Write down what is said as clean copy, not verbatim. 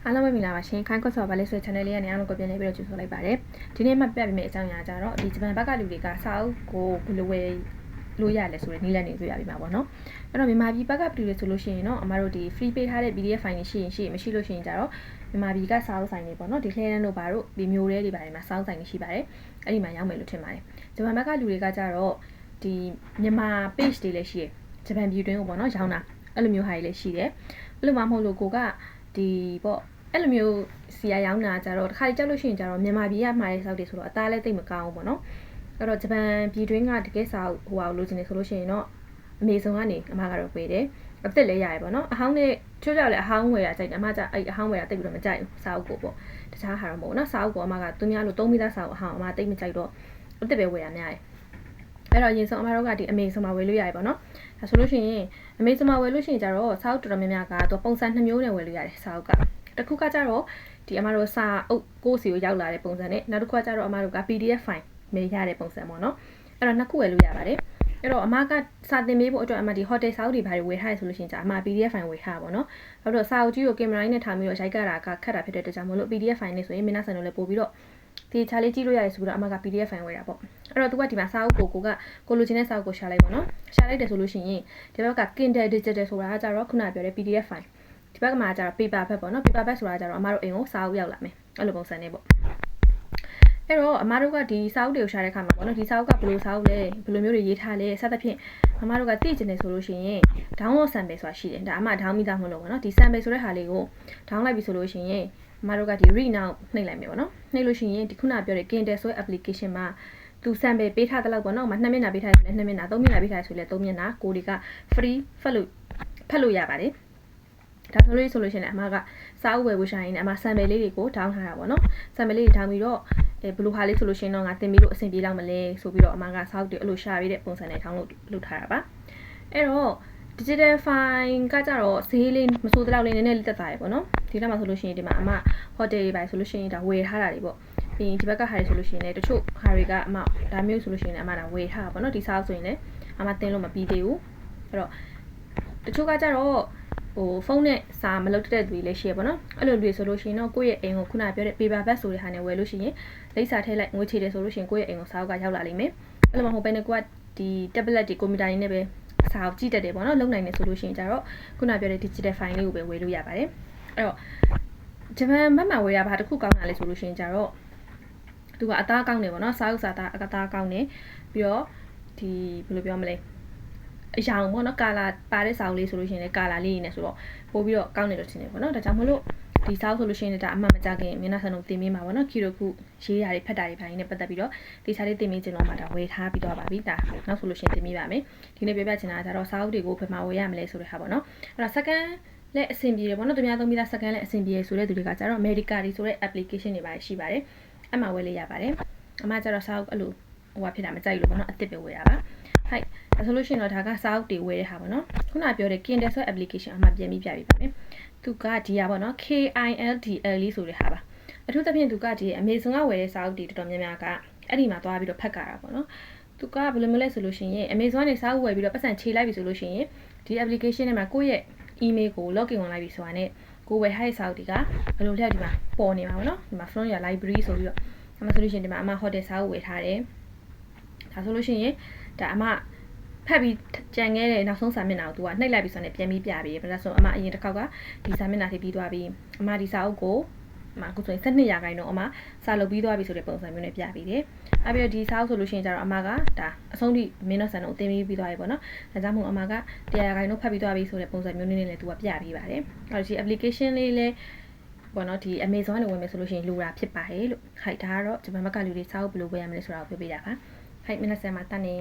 အားလုံးပဲမင်္ဂလာပါရှင်ခိုင်းခွတ်ဆော်ပါလေးဆိုတဲ့ channel လေးကနေအားလုံးကိုပြန်နေပြီးတော့ကြိုဆိုလိုက်ပါတယ်ဒီနေ့မှပြပြမယ့်အကြောင်းအရာကြတော့ဒီဂျပန်ဘက်ကလူတွေကစာအုပ်ကိုဘယ်လိုဝယ်လို့ရလဲဆိုတဲ့နည်းလမ်းတွေတွေ့ရပြီမှာပေါ့နော်အဲ့တော့မြန်မာပြည်ဘက်ကလူတွေဆိုလို့ရှိရင်တော့အမတို့ဒီ free ပေးထားတဲ့ PDF file တွေရှိရင်မရှိလို့ရှိရင်ကြတော့မြန်မာပြည်ကစာအုပ်ဆိုင်တွေပေါ့နော်ဒီလှဲတန်းတို့ဘာတို့ဒီမျိုးတွေဘာတွေမှာစာအုပ်ဆိုင်တွေရှိပါတယ်အဲ့ဒီမှာရောက်မယ်လို့ထင်ပါတယ်ဂျပန်ဘက်ကလူတွေကကြတော့ဒီမြန်မာ page တွေလည်းရှိတယ်ဂျပန်ပြည်တွင်းကိုပေါ့နော်ရောင်းတာအဲ့လိုမျိုးဟာတွေလည်းရှိတယ်အဲ့လိုမှမဟုတ်လို့ကိုကဒီပေါ့အဲ့လိုမျိုးစီရရောင်းတာကြတော့တစ်ခါကြောက်လို့ရှိရင်ကြတော့မြန်မာပြည်ကမှာတဲ့စောက်တွေဆိုတော့အသားလည်းသိမကောင်းဘူးပေါ့နော်အဲ့တော့ဂျပန်ပြည်တွင်းကတကယ်စာဟိုအောင်လို့ခြင်းနေဆိုလို့ရှိရင်တော့အမေဆုံးကနေအမကတော့ဝယ်တယ်အသက်လည်းရတယ်ပေါ့နော်အဟောင်းနဲ့ချိုးကြောက်လည်းအဟောင်းဝယ်တာကြိုက်တယ်အမကအဲ့အဟောင်းဝယ်တာတိတ်ပြီးတော့မကြိုက်ဘူးစာအုပ်ကိုပေါ့တခြားဟာတော့မဟုတ်ဘူးနော်စာအုပ်ကိုအမကသူများလို့သုံးမိသားစာအုပ်အဟောင်းအမတိတ်မကြိုက်တော့အသက်ပဲဝယ်ရများတယ်အဲ့တော့အရင်ဆုံးအမတို့ကဒီအမေဆုံးမှာဝယ်လို့ရတယ်ပေါ့နော်ဒါဆိုလို့ရှိရင်အမေဆုံးမှာဝယ်လို့ရှိရင်ကြတော့စာအုပ်တော်တော်များများကတော့ပုံစံ2မျိုးနဲ့ဝယ်လို့ရတယ်စာအုပ်ကတစ်ခုကကြတော့ဒီအမတို့စာအုပ်ကိုစီကိုရောက်လာတဲ့ပုံစံနဲ့နောက်တစ်ခုကကြတော့အမတို့က PDF file မေးရတဲ့ပုံစံပေါ့နော်အဲ့တော့နှစ်ခုဝယ်လို့ရပါတယ်အဲ့တော့အမကစာသင်ပေးဖို့အတွက်အမဒီ hotel စာအုပ်တွေဘာတွေဝယ်ထားရဆိုလို့ရှိရင်ကြာအမ PDF file ဝယ်ထားပါပေါ့နော်အဲ့တော့စာအုပ်ကြီးကိုကင်မရာနဲ့ထားပြီးတော့ရိုက်ကြတာကခက်တာဖြစ်တဲ့အတွက်ကြောင့်မလို့ PDF file နဲ့ဆိုရင်မင်းနာဆန်တို့လည်းပို့ပြီးတော့ဒီချာလေးကြည့်လို့ရတယ်ဆိုပြီးတော့အမက PDF file ဝယ်တာပေါ့အဲ့တော့သူကဒီမှာစာအုပ်ကိုလိုချင်တဲ့စာအုပ်ကိုရှာလိုက်ပေါ့နော်ရှာလိုက်တယ်ဆိုလို့ရှိရင်ဒီဘက်က Kindle Digital ဆိုတာကကြတော့ခုနပြောတဲ့ PDF file ဒီဘက်ကမှာကျတော့ paper bag ပေါ့နော် paper bag ဆိုတာကျတော့အမတို့အိမ်ကိုစာအုပ်ရောက်လာမယ်အဲ့လိုပုံစံနဲ့ပေါ့အဲ့တော့အမတို့ကဒီစာအုပ်တွေကိုရှာတဲ့အခါမှာပေါ့နော်ဒီစာအုပ်ကဘယ်လိုစာအုပ်လဲဘယ်လိုမျိုးတွေရေးထားလဲစသဖြင့်အမတို့ကသိကျင်နေဆိုလို့ရှိရင် download sample ဆိုတာရှိတယ်ဒါအမ down မိသားမလို့ပေါ့နော်ဒီ sample ဆိုတဲ့ဟာလေးကို down လိုက်ပြီဆိုလို့ရှိရင်အမတို့ကဒီ read now နှိပ်လိုက်မယ်ပေါ့နော်နှိပ်လို့ရှိရင်ဒီခုနပြောတဲ့ Kindle ဆိုတဲ့ application မှာသူ sample ပေးထားတဲ့လောက်ပေါ့နော်မ2မျက်နှာပေးထားတယ်ဆိုလည်း2မျက်နှာ3မျက်နှာပေးထားတယ်ဆိုလည်း3မျက်နှာကိုတွေက free ဖတ်လို့ရပါတယ်ဒါဆိုလို့ရှိရင်အမကစာအုပ်ဝယ်ဖို့ရှာရင်အမ sample လေးတွေကို down ထားတာပေါ့နော် sample လေးတွေ down ပြီးတော့ဘယ်လိုဟာလေးဆိုလို့ရှိရင်တော့ငါသင်ပြီးလို့အဆင်ပြေလောက်မလဲဆိုပြီးတော့အမကစာအုပ်တွေအဲ့လိုရှာပေးတဲ့ပုံစံနဲ့ down လုပ်ထားတာပါအဲ့တော့ digital file ကကြတော့ဈေးလေးမဆိုးတလောက်လေးနည်းနည်းလေးတက်တာရယ်ပေါ့နော်ဒီနောက်မှာဆိုလို့ရှိရင်ဒီမှာအမ hotel တွေပါဆိုလို့ရှိရင်ဒါဝယ်ထားတာတွေပေါ့ပြီးရင်ဒီဘက်ကဟာတွေဆိုလို့ရှိရင်လည်းတချို့ဟာတွေကအမဒါမျိုးဆိုလို့ရှိရင်လည်းအမဒါဝယ်ထားတာပေါ့နော်ဒီစာအုပ်ဆိုရင်လည်းအမသင်လို့မပြီးသေးဘူးအဲ့တော့တချို့ကကြတော့ဟိုဖုန်းနဲ့စာမလုပ်တဲ့သူတွေလည်းရှိရပါတော့အဲ့လိုတွေဆိုလို့ရှိရင်တော့ကိုယ့်ရဲ့အိမ်ကိုခုနပြောတဲ့ paper bag ဆိုတဲ့ဟာနဲ့ဝယ်လို့ရှိရင်လိပ်စာထည့်လိုက်ငွေချေတယ်ဆိုလို့ရှိရင်ကိုယ့်ရဲ့အိမ်ကိုစာအုပ်ကရောက်လာလိမ့်မယ်အဲ့လိုမှမဟုတ်ဘဲနဲ့ကိုကဒီ tablet တွေကွန်ပျူတာတွေနဲ့ပဲစာအုပ်ကြည့်တတ်တယ်ပေါ့နော်လုံနိုင်တယ်ဆိုလို့ရှိရင်ကြတော့ခုနပြောတဲ့ digital file လေးကိုပဲဝယ်လို့ရပါတယ်အဲ့တော့ဂျပန်ဘက်မှာဝယ်ရဘာတစ်ခုကောင်းတာလဲဆိုလို့ရှိရင်ကြတော့သူကအသားကောင်းတယ်ပေါ့နော်စာအုပ်စာသားအသားကောင်းတယ်ပြီးတော့ဒီဘယ်လိုပြောမလဲအရာပေါ့နော်ကာလာပါတဲ့စာအုပ်လေးဆိုလို့ရှိရင်လည်းကာလာလေးနေဆိုတော့ပို့ပြီးတော့ကောင်းတယ်လို့ထင်တယ်ပေါ့နော်ဒါကြောင့်မလို့ဒီစာအုပ်ဆိုလို့ရှိရင်ဒါအမှန်မကြခင်မျက်နှာဆန်တို့တင်ပေးမှာပေါ့နော်ခီရိုခုရေးတာတွေဖတ်တာတွေဘာတွေနဲ့ပတ်သက်ပြီးတော့ဒီစာလေးတင်ပေးခြင်းတော့မှဒါဝယ်ထားပြီးတော့ပါပြီဒါနောက်ဆိုလို့ရှိရင်တင်ပေးပါမယ်ဒီနေ့ပြောပြချင်တာကဒါတော့စာအုပ်တွေကိုဘယ်မှာဝယ်ရမလဲဆိုတဲ့ဟာပေါ့နော်အဲ့တော့ second လက်အဆင်ပြေတယ်ပေါ့နော်သူများသုံးပြီးသား second လက်အဆင်ပြေဆိုတဲ့သူတွေကကျတော့ America တွေဆိုတဲ့ application တွေပါရှိပါတယ်အဲ့မှာဝယ်လို့ရပါတယ်အမှကျတော့စာအုပ်အဲ့လိုဟိုဟာဖြစ်တာမကြိုက်လို့ပေါ့နော်အစ်စ်ပဲဝယ်ရပါဟိုက်ဒါဆိုလို့ရှိရင်တော့ဒါကစာအုပ်တွေဝယ်တဲ့ဟာပေါ့နော်ခုနပြောတဲ့ Kindle ဆိုတဲ့ application အမှပြန်ပြီးပြပေးပါမယ်သူကဒီဟာပေါ့နော် KINDL လေးဆိုတဲ့ဟာပါအထူးသဖြင့်သူကဒီ Amazon ကဝယ်တဲ့စာအုပ်တွေတော်တော်များများကအဲ့ဒီမှာသွားပြီးတော့ဖတ်ကြတာပေါ့နော်သူကဘယ်လိုမျိုးလဲဆိုလို့ရှိရင် Amazon နဲ့စာအုပ်ဝယ်ပြီးတော့ပတ်စံခြေလိုက်ပြီဆိုလို့ရှိရင်ဒီ application ထဲမှာကိုယ့်ရဲ့ email ကို login ဝင်လိုက်ပြီဆိုတာနဲ့ကိုဝယ်ထားတဲ့စာအုပ်တွေကဘယ်လိုလဲဒီမှာပေါ်နေမှာပေါ့နော်ဒီမှာ from your library ဆိုပြီးတော့အမှဆိုလို့ရှိရင်ဒီမှာအမ hotel စာအုပ်ဝယ်ထားတယ်ဒါဆိုလို့ရှိရင်ဒါအမဖတ်ပြီးကြံခဲ့တဲ့နောက်ဆုံးစာမျက်နှာကိုသူကနှိပ်လိုက်ပြီးဆိုတော့ပြန်ပြီးပြပေးတယ်ဒါဆိုအမအရင်တစ်ခေါက်ကဒီစာမျက်နှာထိပြီးသွားပြီးအမဒီစာအုပ်ကိုအမအခုဆိုရင်12ရာခိုင်နှုန်းအမစာလုပ်ပြီးသွားပြီဆိုတဲ့ပုံစံမျိုးနဲ့ပြပေးတယ်။ပြီးတော့ဒီစာအုပ်ဆိုလို့ရှိရင်ကျတော့အမကဒါအဆုံးထိမင်းတို့ဆန်တော့အသိပြီးသွားပြီပေါ့နော်။ဒါကြောင့်မို့အမက100ရာခိုင်နှုန်းဖတ်ပြီးသွားပြီဆိုတဲ့ပုံစံမျိုးနဲ့လည်းသူကပြပေးပါတယ်။အဲ့တော့ဒီ application လေးလည်းပေါ့နော်ဒီ Amazon နဲ့ဝင်မယ်ဆိုလို့ရှိရင်လိုတာဖြစ်ပါတယ်လို့။ဟိုက်ဒါကတော့ဂျပန်ဘက်ကလူတွေစာအုပ်ဘယ်လိုဝယ်ရမလဲဆိုတာကိုပြောပြတာပါ။ဟိုက်မင်းတို့ဆန်မှာတန်းနေ